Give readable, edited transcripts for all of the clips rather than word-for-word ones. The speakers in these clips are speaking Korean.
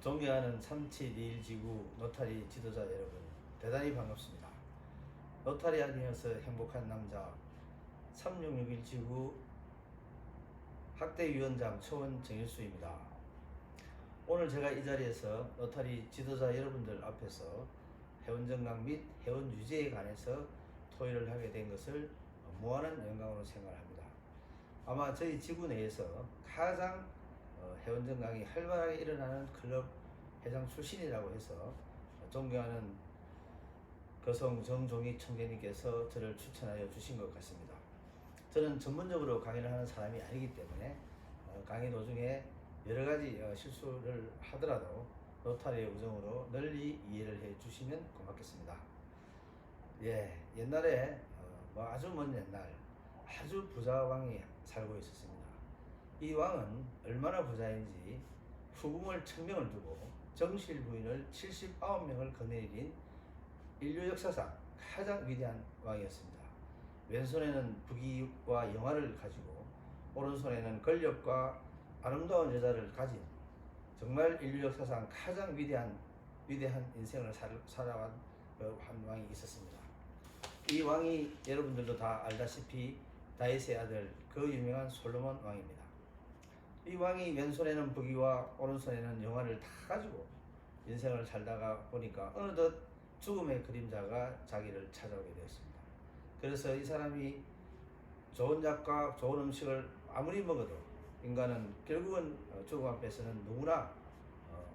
존경하는 371지구 노타리 지도자 여러분, 대단히 반갑습니다. 노타리안이어서 행복한 남자 3661지구 학대위원장 초원 정일수입니다. 오늘 제가 이 자리에서 노타리 지도자 여러분들 앞에서 회원정강 및 회원 유지에 관해서 토의를 하게 된 것을 무한한 영광으로 생각합니다. 아마 저희 지구 내에서 가장 회원정강이 활발하게 일어나는 클럽 회장 출신이라고 해서 존경하는 거성 정종익 총재님께서 저를 추천하여 주신 것 같습니다. 저는 전문적으로 강의를 하는 사람이 아니기 때문에 강의 도중에 여러 가지 실수를 하더라도 노타리의 우정으로 널리 이해를 해 주시면 고맙겠습니다. 옛날에 아주 먼 옛날 아주 부자 왕이 살고 있었습니다. 이 왕은 얼마나 부자인지 후궁을 1000명을 두고 정실 부인을 79명을 거느린 인류 역사상 가장 위대한 왕이었습니다. 왼손에는 부귀와 영화를 가지고 오른손에는 권력과 아름다운 여자를 가진 정말 인류 역사상 가장 위대한 인생을 살아간 한 왕이 있었습니다. 이 왕이 여러분들도 다 알다시피 다윗의 아들 그 유명한 솔로몬 왕입니다. 이 왕이 왼손에는 부귀와 오른손에는 영화를 다 가지고 인생을 살다가 보니까 어느덧 죽음의 그림자가 자기를 찾아오게 되었습니다. 그래서 이 사람이 좋은 약과 좋은 음식을 아무리 먹어도 인간은 결국은 죽음 앞에서는 누구나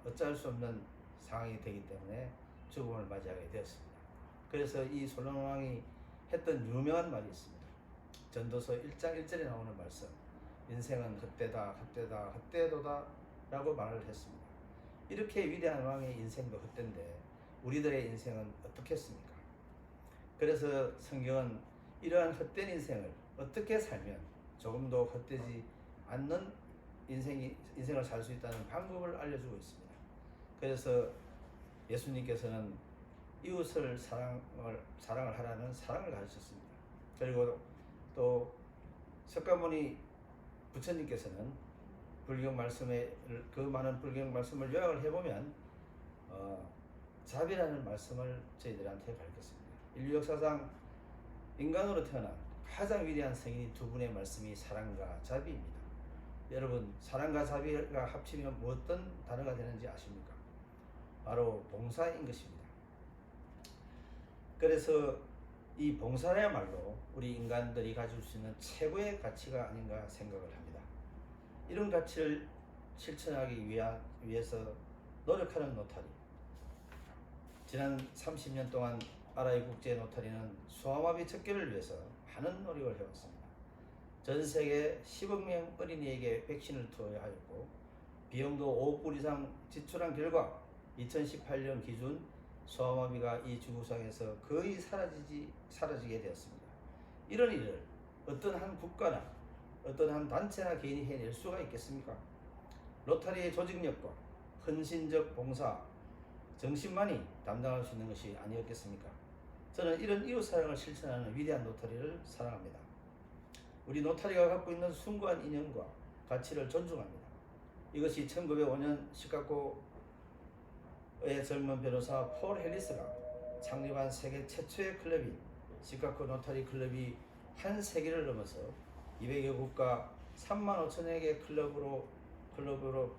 어찌할 수 없는 상황이 되기 때문에 죽음을 맞이하게 되었습니다. 그래서 이 솔로몬 왕이 했던 유명한 말이 있습니다. 전도서 1장 1절에 나오는 말씀, 인생은 헛되다 헛되다 헛되도다 라고 말을 했습니다. 이렇게 위대한 왕의 인생도 헛된데 우리들의 인생은 어떻겠습니까? 그래서 성경은 이러한 헛된 인생을 어떻게 살면 조금도 헛되지 않는 인생을 살 수 있다는 방법을 알려주고 있습니다. 그래서 예수님께서는 이웃을 사랑을 하라는 사랑을 가르쳤습니다. 그리고 또 석가모니 부처님께서는 불경 말씀에 그 많은 불경 말씀을 요약을 해보면 자비라는 말씀을 저희들한테 가르쳤습니다. 인류 역사상 인간으로 태어난 가장 위대한 성인이 두 분의 말씀이 사랑과 자비입니다. 여러분, 사랑과 자비가 합치면 어떤 단어가 되는지 아십니까? 바로 봉사인 것입니다. 그래서 이 봉사야말로 우리 인간들이 가질 수 있는 최고의 가치가 아닌가 생각을 합니다. 이런 가치를 실천하기 위해서 노력하는 노타리. 지난 30년 동안 아라이 국제 노타리는 소아마비 척결을 위해서 많은 노력을 해왔습니다. 전 세계 10억 명 어린이에게 백신을 투여하였고 비용도 5억 불 이상 지출한 결과 2018년 기준 소아마비가 이 지구상에서 거의 사라지게 되었습니다. 이런 일을 어떤 한 국가나 어떤 한 단체나 개인이 해낼 수가 있겠습니까? 로타리의 조직력과 헌신적 봉사, 정신만이 담당할 수 있는 것이 아니었겠습니까? 저는 이런 이웃사랑을 실천하는 위대한 노타리를 사랑합니다. 우리 노타리가 갖고 있는 숭고한 인연과 가치를 존중합니다. 이것이 1905년 시카고의 젊은 변호사 폴 해리스가 창립한 세계 최초의 클럽인 시카고 노타리 클럽이 한 세기를 넘어서 200여 국가 3만 5천여 개 클럽으로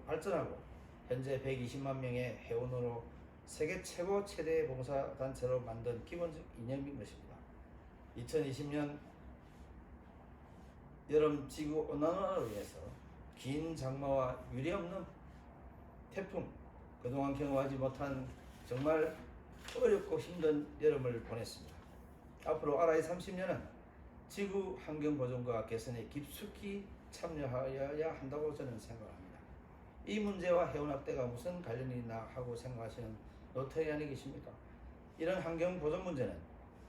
발전하고 현재 120만 명의 회원으로 세계 최고 최대의 봉사단체로 만든 기본적 이념인 것입니다. 2020년 여름 지구 온난화를 위해서 긴 장마와 유례없는 태풍, 그동안 경험하지 못한 정말 어렵고 힘든 여름을 보냈습니다. 앞으로 아라이 30년은 지구 환경 보존과 개선에 깊숙이 참여하여야 한다고 저는 생각합니다. 이 문제와 해운학대가 무슨 관련이 있나 하고 생각하시는 노타리안이 계십니까? 이런 환경 보존 문제는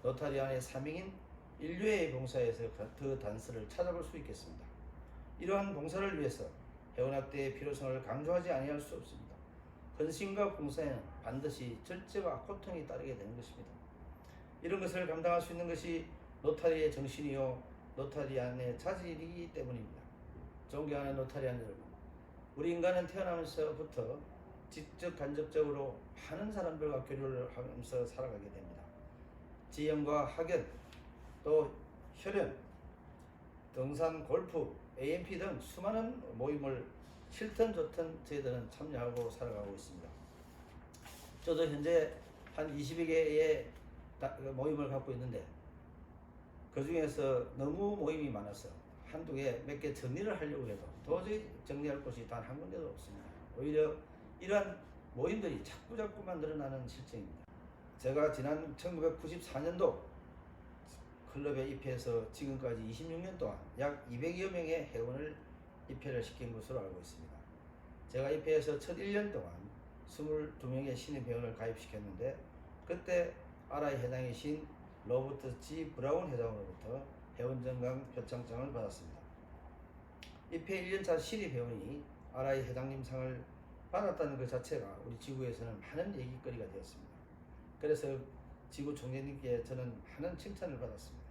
노타리안의 사명인 인류의 봉사에서 더 단서를 찾아볼 수 있겠습니다. 이러한 봉사를 위해서 해운학대의 필요성을 강조하지 아니할 수 없습니다. 헌신과 봉사에는 반드시 절제와 고통이 따르게 되는 것입니다. 이런 것을 감당할 수 있는 것이 노타리의 정신이요 노타리안의 자질이기 때문입니다. 존경하는 노타리안 여러분, 우리 인간은 태어나면서부터 직접 간접적으로 많은 사람들과 교류를 하면서 살아가게 됩니다. 지연과 학연, 또 혈연, 등산, 골프, AMP 등 수많은 모임을 싫든 좋든 저희들은 참여하고 살아가고 있습니다. 저도 현재 한 20여 개의 모임을 갖고 있는데 그 중에서 너무 모임이 많아서 한두 개, 몇 개 정리를 하려고 해도 도저히 정리할 곳이 단 한 군데도 없습니다. 오히려 이러한 모임들이 자꾸만 늘어나는 실정입니다. 제가 지난 1994년도 클럽에 입회해서 지금까지 26년 동안 약 200여 명의 회원을 입회를 시킨 것으로 알고 있습니다. 제가 입회해서 첫 1년 동안 22명의 신입 회원을 가입시켰는데 그때 RI 회장이신 로버트 G. 브라운 회장으로부터 회원정강 표창장을 받았습니다. 입회 1년차 신입 회원이 RI 회장님상을 받았다는 것 자체가 우리 지구에서는 많은 얘기거리가 되었습니다. 그래서 지구 총재님께 저는 많은 칭찬을 받았습니다.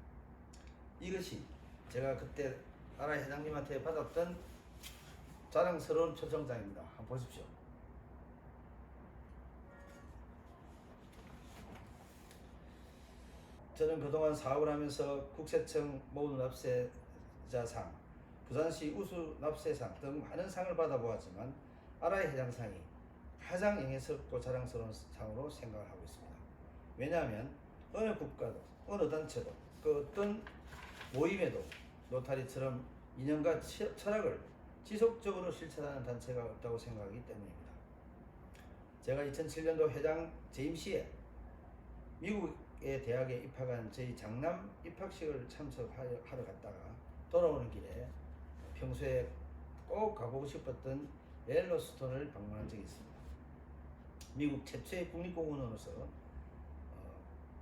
이것이 제가 그때 RI 회장님한테 받았던 자랑스러운 표창장입니다. 한번 보십시오. 저는 그동안 사업을 하면서 국세청 모든 납세자상, 부산시 우수 납세상 등 많은 상을 받아보았지만 RI 회장상이 가장 영예스럽고 자랑스러운 상으로 생각을 하고 있습니다. 왜냐하면 어느 국가도 어느 단체도 그 어떤 모임에도 노타리처럼 이념과 철학을 지속적으로 실천하는 단체가 없다고 생각하기 때문입니다. 제가 2007년도 회장 재임 시에 미국의 대학에 입학한 저희 장남 입학식을 참석하러 갔다가 돌아오는 길에 평소에 꼭 가보고 싶었던 옐로스톤을 방문한 적이 있습니다. 미국 최초의 국립공원으로서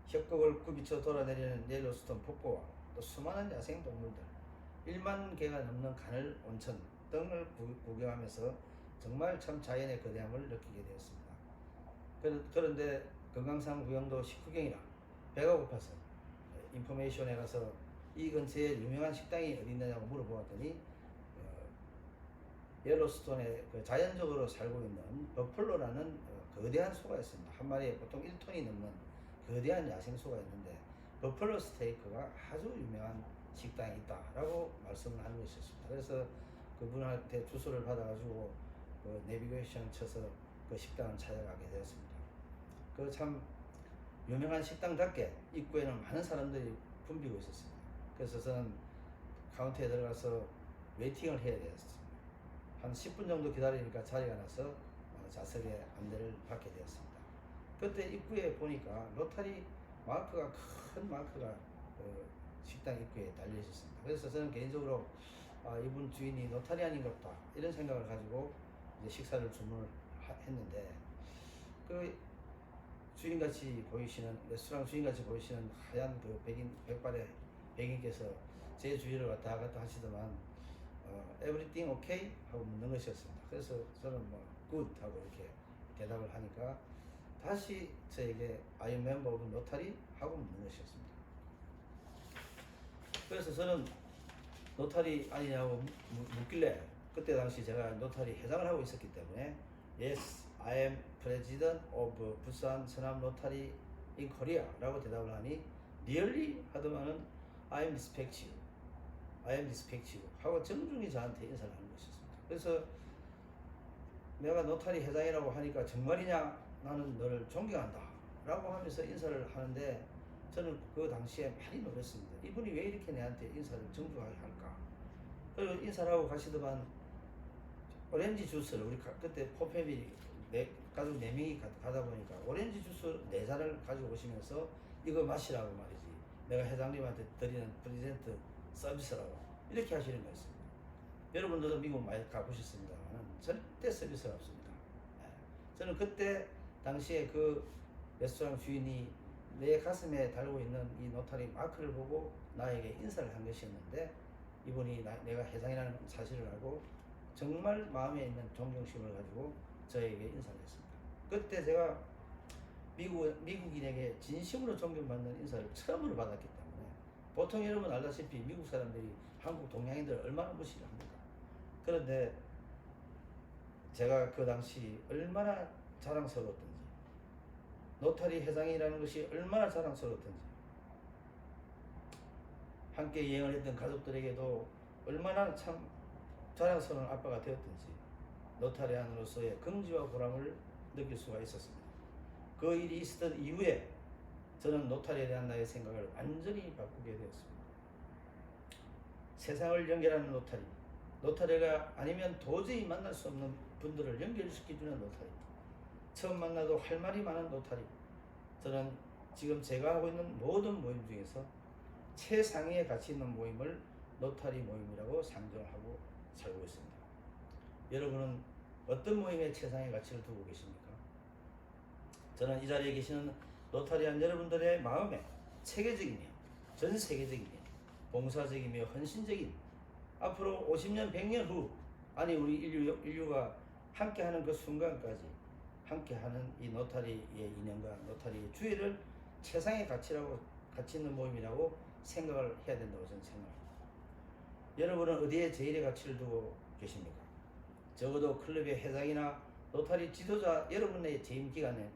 협곡을 굽이쳐 돌아내리는 옐로스톤 폭포와 또 수많은 야생동물들, 1만 개가 넘는 가늘 온천 등을 구경하면서 정말 참 자연의 거대함을 느끼게 되었습니다. 그런데 금강산 구경도 식후경이라 배가 고파서 인포메이션에 가서 이 근처에 유명한 식당이 어디 있느냐고 물어보았더니 옐로스톤에 그 자연적으로 살고 있는 버플로라는 거대한 소가 있습니다. 한 마리에 보통 1톤이 넘는 거대한 야생소가 있는데 버플로 스테이크가 아주 유명한 식당이 있다라고 말씀을 하는 것이었습니다. 그래서 그분한테 주소를 받아가지고 그 내비게이션 쳐서 그 식당을 찾아가게 되었습니다. 그 참 유명한 식당답게 입구에는 많은 사람들이 붐비고 있었습니다. 그래서 저는 카운터에 들어가서 웨이팅을 해야 되었습니다. 한 10분 정도 기다리니까 자리가 나서 좌석에 안내를 받게 되었습니다. 그때 입구에 보니까 로타리 마크가 큰 마크가 식당 입구에 달려 있었습니다. 그래서 저는 개인적으로 이분 주인이 노타리안인가 보다 이런 생각을 가지고 이제 식사를 주문을 했는데 그 주인같이 보이시는 레스토랑 주인같이 보이시는 하얀 그 백발의 백인께서 제 주위를 왔다 갔다 하시더만 everything okay? 하고 묻는 것이었습니다. 그래서 저는 뭐 good 하고 이렇게 대답을 하니까 다시 저에게 I am member of notary? 하고 묻는 것이었습니다. 그래서 저는 노타리 아니냐고 묻길래 그때 당시 제가 노타리 회장을 하고 있었기 때문에 Yes, I am president of 부산 서남 노타리 in Korea 라고 대답을 하니 Really? 하더만은 I am respect you. I am respect you. 하고 정중히 저한테 인사를 하는 것이었습니다. 그래서 내가 노타리 회장이라고 하니까 정말이냐? 나는 너를 존경한다 라고 하면서 인사를 하는데 저는 그 당시에 많이 놀랐습니다. 이분이 왜 이렇게 내한테 인사를 정중하게 할까? 그리고 인사를 하고 가시더만 오렌지 주스를 우리 그때 포패밀리 가족 4명이 가다 보니까 오렌지 주스 4잔을 가지고 오시면서 이거 마시라고 말이지. 내가 회장님한테 드리는 프레젠트 서비스라고 이렇게 하시는 거였습니다. 여러분들도 미국 많이 가보셨습니다만 절대 서비스가 없습니다. 저는 그때 당시에 그 레스토랑 주인이 내 가슴에 달고 있는 이 노타리 마크를 보고 나에게 인사를 한 것이었는데 이분이 내가 회장이라는 사실을 알고 정말 마음에 있는 존경심을 가지고 저에게 인사를 했습니다. 그때 제가 미국인에게 진심으로 존경받는 인사를 처음으로 받았기 때문에 보통 여러분 알다시피 미국 사람들이 한국 동양인들 얼마나 무시를 합니까? 그런데 제가 그 당시 얼마나 자랑스러웠던지, 노타리 회장이라는 것이 얼마나 자랑스러웠던지, 함께 여행을 했던 가족들에게도 얼마나 참 자랑스러운 아빠가 되었던지 노타리안으로서의 긍지와 보람을 느낄 수가 있었습니다. 그 일이 있었던 이후에 저는 노타리에 대한 나의 생각을 완전히 바꾸게 되었습니다. 세상을 연결하는 노타리, 노타리가 아니면 도저히 만날 수 없는 분들을 연결시켜주는 노타리, 처음 만나도 할 말이 많은 노타리. 저는 지금 제가 하고 있는 모든 모임 중에서 최상위에 가치 있는 모임을 노타리 모임이라고 상정하고 살고 있습니다. 여러분은 어떤 모임에 최상의 가치를 두고 계십니까? 저는 이 자리에 계시는 노타리안 여러분들의 마음에 체계적이며 전 세계적이며 봉사적이며 헌신적인 앞으로 50년 100년 후 아니 우리 인류가 함께하는 그 순간까지 함께하는 이 노타리의 인연과 노타리의 주의를 최상의 가치라고 가치 있는 모임이라고 생각을 해야 된다고 저는 생각합니다. 여러분은 어디에 제일의 가치를 두고 계십니까? 적어도 클럽의 회장이나 노타리 지도자 여러분의 재임 기간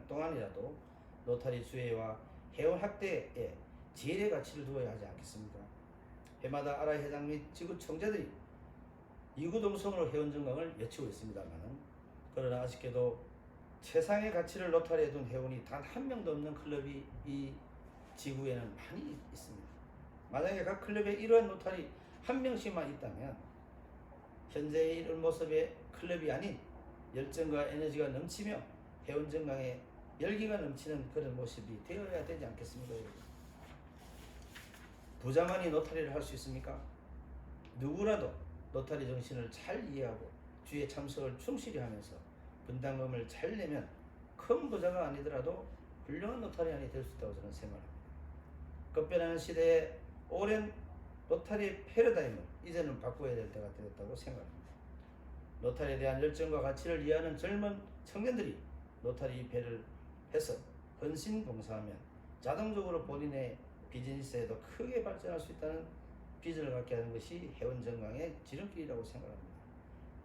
동안이라도 노타리 수혜와 회원 확대에 제일의 가치를 두어야 하지 않겠습니까? 해마다 아라 회장 및 지구 총재들이 이구동성으로 회원 증강을 외치고 있습니다만, 그러나 아쉽게도 최상의 가치를 노타리에 둔 회원이 단 한 명도 없는 클럽이 이 지구에는 많이 있습니다. 만약에 각 클럽에 이러한 노타리 한 명씩만 있다면 현재의 이런 모습의 클럽이 아닌 열정과 에너지가 넘치며 회원 증강에 열기가 넘치는 그런 모습이 되어야 되지 않겠습니까? 부자만이 노타리를 할 수 있습니까? 누구라도 노타리 정신을 잘 이해하고 주의 참석을 충실히 하면서 분담금을 잘 내면 큰 부자가 아니더라도 훌륭한 노타리안이 될 수 있다고 저는 생각합니다. 급변하는 시대에 오랜 노타리 패러다임을 이제는 바꿔야 될 때가 되었다고 생각합니다. 노타리에 대한 열정과 가치를 이해하는 젊은 청년들이 노타리 입회를 해서 헌신 봉사하면 자동적으로 본인의 비즈니스에도 크게 발전할 수 있다는 비전을 갖게 하는 것이 회원 증강의 지름길이라고 생각합니다.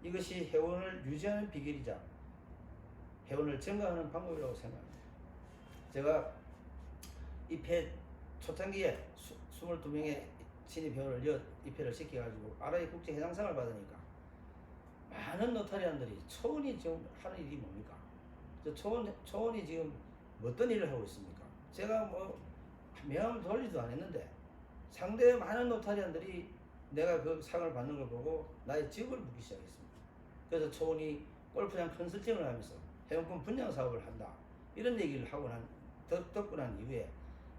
이것이 회원을 유지하는 비결이자 회원을 증강하는 방법이라고 생각합니다. 제가 입회 초창기에 22명의 신입 회원을 입회를 시켜가지고 아라이 국제 회장상을 받으니까 많은 노타리안들이 초원이 지금 하는 일이 뭡니까? 초원이 지금 어떤 일을 하고 있습니까? 제가 뭐 명함을 돌리지도 않았는데 상대 많은 노타리안들이 내가 그 상을 받는 걸 보고 나의 직업을 묻기 시작했습니다. 그래서 초원이 골프장 컨설팅을 하면서 회원권 분양 사업을 한다 이런 얘기를 하고 듣고 난 이후에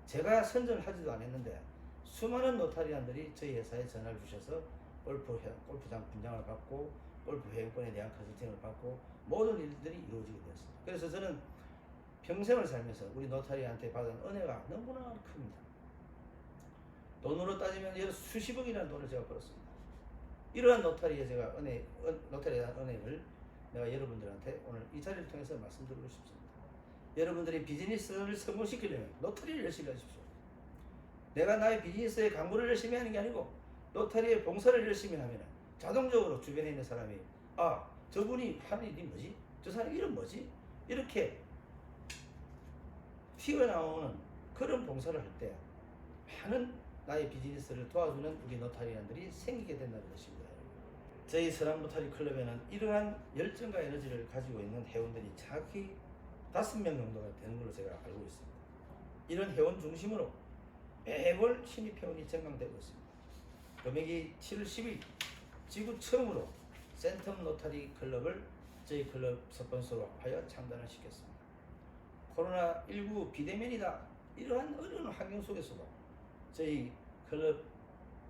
제가 선전을 하지도 않았는데 수많은 노타리안들이 저희 회사에 전화를 주셔서 골프장 분양을 받고 골프 회원권에 대한 컨설팅을 받고 모든 일들이 이루어지게 되었습니다. 그래서 저는 평생을 살면서 우리 노타리한테 받은 은혜가 너무나 큽니다. 돈으로 따지면 수십억이라는 돈을 제가 벌었습니다. 이러한 노타리에 제가 노타리에 대한 은혜를 내가 여러분들한테 오늘 이 자리를 통해서 말씀드리고 싶습니다. 여러분들이 비즈니스를 성공시키려면 노타리를 열심히 하십시오. 내가 나의 비즈니스에 광고를 열심히 하는 게 아니고 노타리에 봉사를 열심히 하면 자동적으로 주변에 있는 사람이 저분이 하는 일이 뭐지? 저 사람 이름 뭐지? 이렇게 튀어나오는 그런 봉사를 할 때 많은 나의 비즈니스를 도와주는 우리 노타리안들이 생기게 된다는 것입니다. 저희 서랑 노타리 클럽에는 이러한 열정과 에너지를 가지고 있는 회원들이 정확히 5명 정도가 되는 걸로 제가 알고 있습니다. 이런 회원 중심으로 매월 신입 회원이 증강되고 있습니다. 금액이 7월 10일 지구 처음으로 센텀 노타리 클럽을 저희 클럽 스폰서로 하여 창단을 시켰습니다. 코로나19 비대면이다 이러한 어려운 환경 속에서도 저희 클럽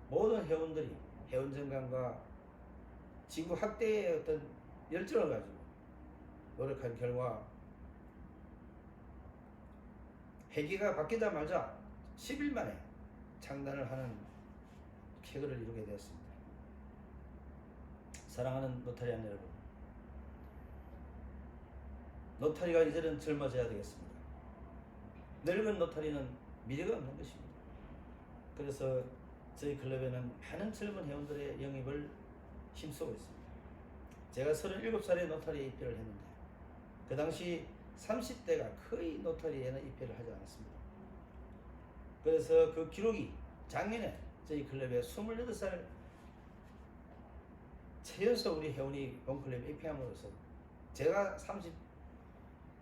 모든 회원들이 회원 증강과 지구 확대의 어떤 열정을 가지고 노력한 결과 회기가 바뀌자마자 10일 만에 창단을 하는 쾌거를 이루게 되었습니다. 사랑하는 노타리안 여러분, 노타리가 이제는 젊어져야 되겠습니다. 늙은 노타리는 미래가 없는 것입니다. 그래서 저희 클럽에는 많은 젊은 회원들의 영입을 힘쓰고 있습니다. 제가 37살에 노타리에 입회를 했는데 그 당시 30대가 거의 노타리에는 입회를 하지 않았습니다. 그래서 그 기록이 작년에 저희 클럽에 28살 최연소 우리 회원이 본클럽에 입회함으로써 제가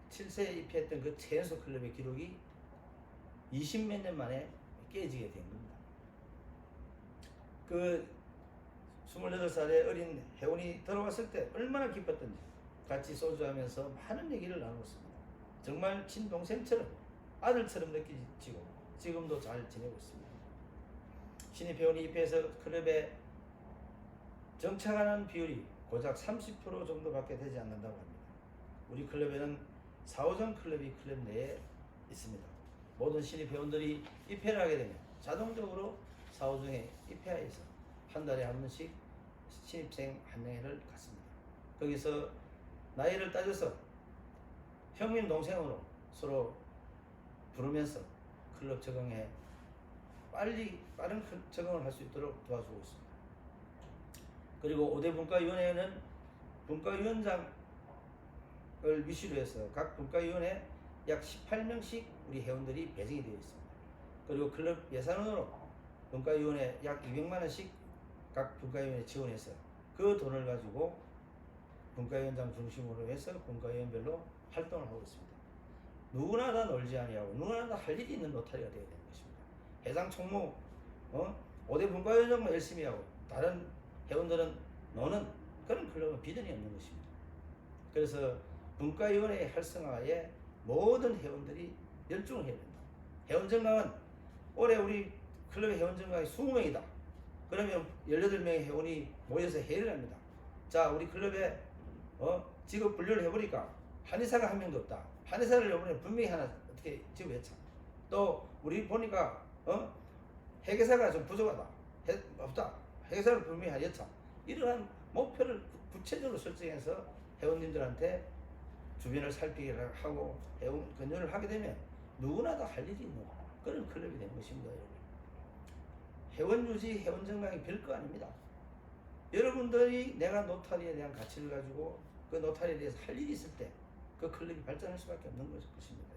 37세에 입회했던 그 최연소 클럽의 기록이 20몇 년 만에 깨지게 된 겁니다. 그 28살의 어린 회원이 들어왔을 때 얼마나 기뻤던지 같이 소주하면서 많은 얘기를 나눴습니다. 정말 친동생처럼 아들처럼 느껴지고 지금도 잘 지내고 있습니다. 신입 회원이 입회해서 클럽에 정착하는 비율이 고작 30% 정도밖에 되지 않는다고 합니다. 우리 클럽에는 4호점 클럽이 클럽 내에 있습니다. 모든 신입 회원들이 입회를 하게 되면 자동적으로 4호점에 입회하여서 한 달에 한 번씩 신입생 환영회를 갖습니다. 거기서 나이를 따져서 형님 동생으로 서로 부르면서 클럽 적응에 빠른 적응을 할 수 있도록 도와주고 있습니다. 그리고 5대 분과위원회는 분과위원장을 위시로 해서 각 분과위원회 약 18명씩 우리 회원들이 배정이 되어 있습니다. 그리고 클럽 예산으로 분과위원회 약 200만원씩 각 분과위원회 지원해서 그 돈을 가지고 분과위원장 중심으로 해서 분과위원별로 활동을 하고 있습니다. 누구나 다 놀지 아니하고 누구나 다 할 일이 있는 노타리가 되어야 되는 것입니다. 회장 총무 5대 분과위원장만 열심히 하고 다른 회원들은 노는 그런 클럽은 비전이 없는 것입니다. 그래서 분과위원회의 활성화에 모든 회원들이 열중을 해야 된다. 회원정강은 올해 우리 클럽의 회원정강이 20명이다. 그러면 18명의 회원이 모여서 회의를 합니다. 자, 우리 클럽에 직업 분류를 해보니까 한의사가 한 명도 없다. 한의사를 이번에 분명히 하나 어떻게 지급했자. 또 우리 보니까 회계사가 좀 부족하다. 없다. 회계사를 분명히 하였자. 이러한 목표를 구체적으로 설정해서 회원님들한테 주변을 살피기를 하고 회원 권유를 하게 되면 누구나 다 할 일이 있는 그런 클럽이 되는 것입니다. 여러분. 회원 유지, 회원 정강이 별거 아닙니다. 여러분들이 내가 노타리에 대한 가치를 가지고 그 노타리에 대해서 할 일이 있을 때 그 클럽이 발전할 수밖에 없는 것입니다.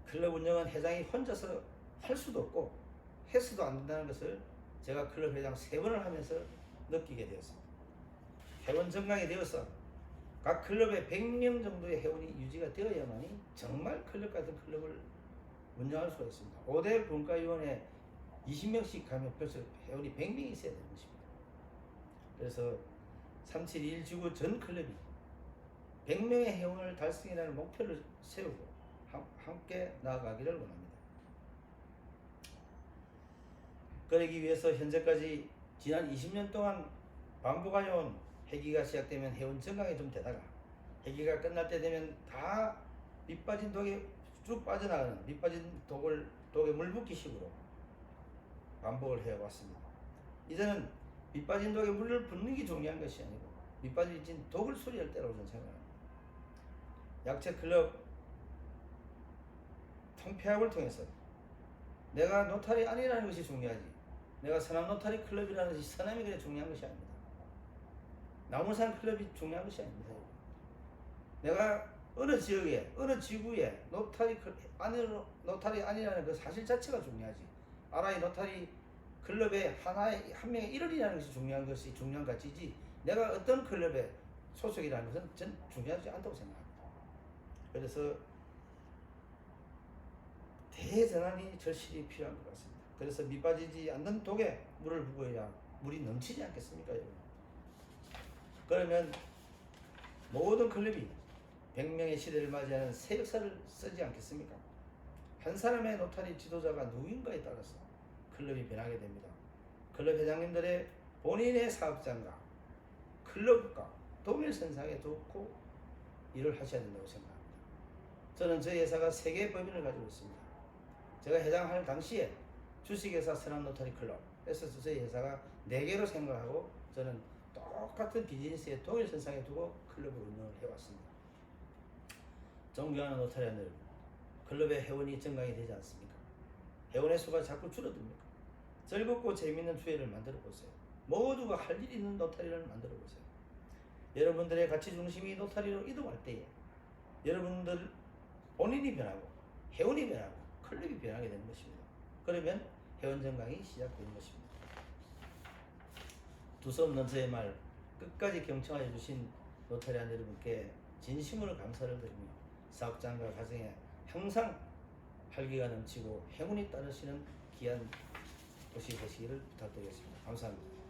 클럽 운영은 회장이 혼자서 할 수도 없고 해서도 안 된다는 것을 제가 클럽 회장 3번을 하면서 느끼게 되었습니다. 회원 정강이 되어서 각 클럽에 100명 정도의 회원이 유지가 되어야만이 정말 클럽 같은 클럽을 운영할 수가 있습니다. 5대 분과위원회 20명씩 가면 벌써 회원이 100명이 있어야 되는 것입니다. 그래서 371 지구 전 클럽이 100명의 회원을 달성이라는 목표를 세우고 함께 나아가기를 원합니다. 그러기 위해서 현재까지 지난 20년 동안 반복하여온 회기가 시작되면 회원 정강이 좀 되다가 회기가 끝날 때 되면 다 밑빠진 독에 쭉 빠져나가는 밑빠진 독에 물 붓기식으로 반복을 해왔습니다. 이제는 밑빠진 독에 물을 붓는 게 중요한 것이 아니고 밑빠진 독을 수리할 때라고 저는 생각합니다. 약체 클럽 통폐합을 통해서 내가 노타리 아니라는 것이 중요하지 내가 서남 노타리 클럽이라는 것이 서남이 그래 중요한 것이 아닙니다. 나무산 클럽이 중요한 것이 아닙니다. 내가 어느 지역에 어느 지구에 노타리 아니라는 그 사실 자체가 중요하지 아라이 노타리 클럽의 하나의 한 명의 일원이라는 것이 중요한 가치지 내가 어떤 클럽에 소속이라는 것은 전 중요하지 않다고 생각합니다. 그래서 대전환이 절실히 필요한 것 같습니다. 그래서 밑빠지지 않는 독에 물을 부어야 물이 넘치지 않겠습니까, 여러분? 그러면 모든 클럽이 100명의 시대를 맞이하는 새 역사를 쓰지 않겠습니까? 한 사람의 노타리 지도자가 누구인가에 따라서 클럽이 변하게 됩니다. 클럽 회장님들의 본인의 사업장과 클럽과 동일선상에 두고 일을 하셔야 된다고 생각합니다. 저는 저희 회사가 3개의 법인을 가지고 있습니다. 제가 회장할 당시에 주식회사 서남노타리 클럽에서 저희 회사가 4개로 생각하고 저는 똑같은 비즈니스의 동일선상에 두고 클럽을 운영을 해왔습니다. 존경하는 노타리안 여러분, 클럽의 회원이 증강이 되지 않습니까? 회원의 수가 자꾸 줄어듭니까? 즐겁고 재미있는 주회를 만들어 보세요. 모두가 할 일 있는 노타리를 만들어 보세요. 여러분들의 가치 중심이 노타리로 이동할 때에 여러분들 본인이 변하고 회원이 변하고 클럽이 변하게 되는 것입니다. 그러면 회원 정강이 시작되는 것입니다. 두서없는 저의 말 끝까지 경청하여 주신 노타리안 여러분께 진심으로 감사를 드리며 사업장과 가정에 항상 활기가 넘치고 행운이 따르시는 귀한 것이 되시기를 부탁드리겠습니다. 감사합니다.